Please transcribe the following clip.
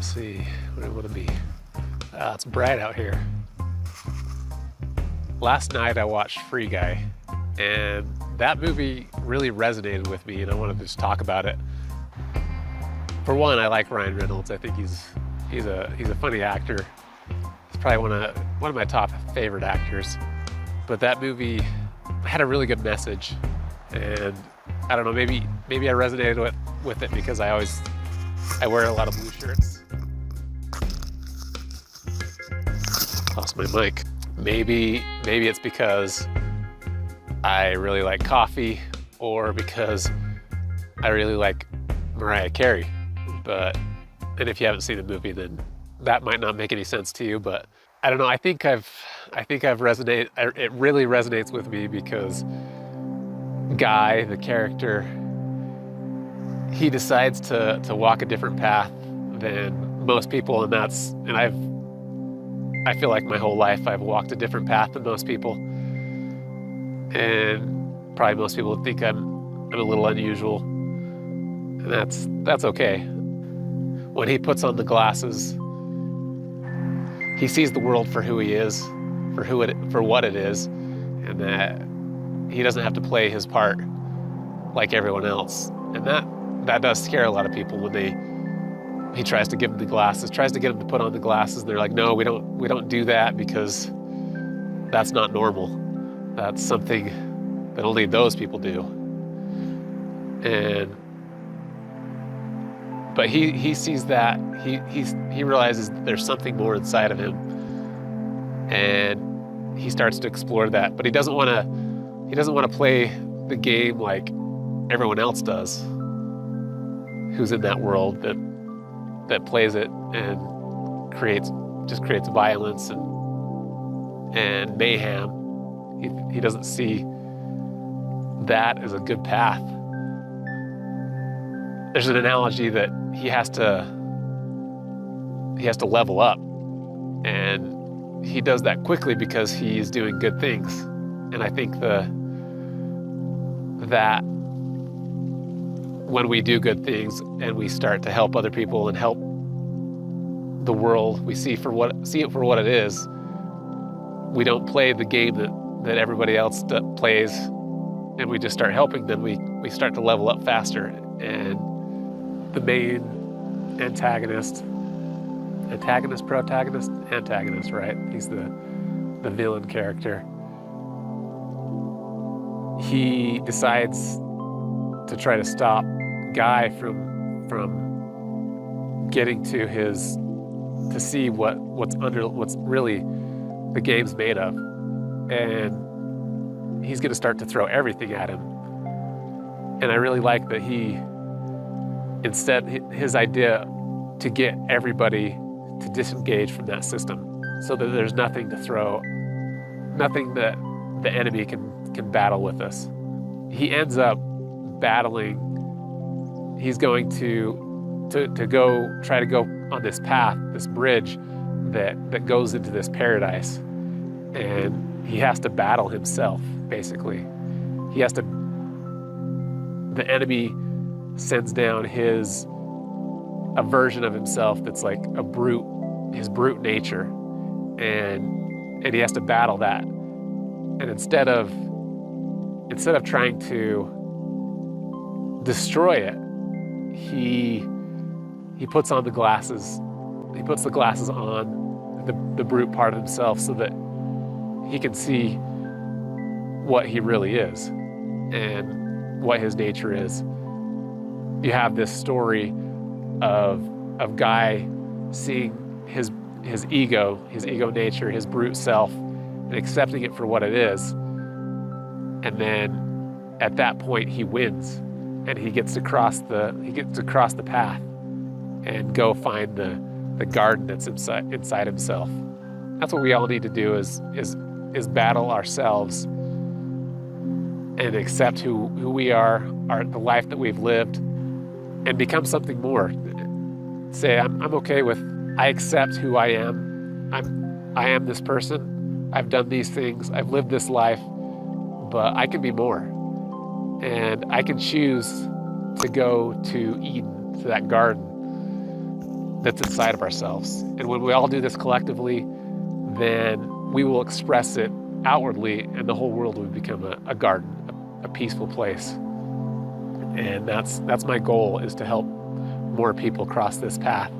Let's see, what do I want to be? It's bright out here. Last night I watched Free Guy, and that movie really resonated with me, and I wanted to just talk about it. For one, I like Ryan Reynolds. I think he's a funny actor. He's probably one of my top favorite actors. But that movie had a really good message, and I don't know, maybe I resonated with it because I wear a lot of blue shirts. Lost my mic. Maybe it's because I really like coffee, or because I really like Mariah Carey. And if you haven't seen the movie, then that might not make any sense to you. But I don't know. I think I've resonated. It really resonates with me because Guy, the character, he decides to walk a different path than most people, and I feel like my whole life I've walked a different path than most people, and probably most people would think I'm a little unusual, and that's okay. When he puts on the glasses, he sees the world for who he is, for what it is, and that he doesn't have to play his part like everyone else. And that does scare a lot of people when he tries to give them the glasses, tries to get them to put on the glasses, and they're like, no, we don't do that because that's not normal. That's something that only those people do. But he sees that, he realizes that there's something more inside of him, and he starts to explore that. But he doesn't want to play the game like everyone else does, who's in that world that plays it and creates violence and mayhem. He doesn't see that as a good path. There's an analogy that he has to level up, and he does that quickly because he's doing good things. And I think that when we do good things and we start to help other people and help the world, we see it for what it is. We don't play the game that everybody else plays, and we just start helping them. We start to level up faster. And the main antagonist, right? He's the villain character. He decides to try to stop Guy from getting to see what's really the game's made of. And he's gonna start to throw everything at him. And I really like that his idea to get everybody to disengage from that system so that there's nothing to throw, nothing that the enemy can battle with us. He ends up battling. He's going to go try to go on this path, this bridge that goes into this paradise, and he has to battle himself, basically. The enemy sends down a version of himself that's like his brute nature, and he has to battle that. And instead of trying to destroy it, he puts on the glasses. He puts the glasses on the brute part of himself so that he can see what he really is and what his nature is. You have this story of Guy seeing his ego nature, his brute self, and accepting it for what it is. And then at that point he wins, and he gets to cross the path and go find the garden that's inside himself. That's what we all need to do is battle ourselves and accept who we are, the life that we've lived, and become something more. Say, I'm okay with, I accept who I am. I am this person. I've done these things. I've lived this life, but I can be more. And I can choose to go to Eden, to that garden, that's inside of ourselves. And when we all do this collectively, then we will express it outwardly, and the whole world will become a garden, a peaceful place. And that's my goal, is to help more people cross this path.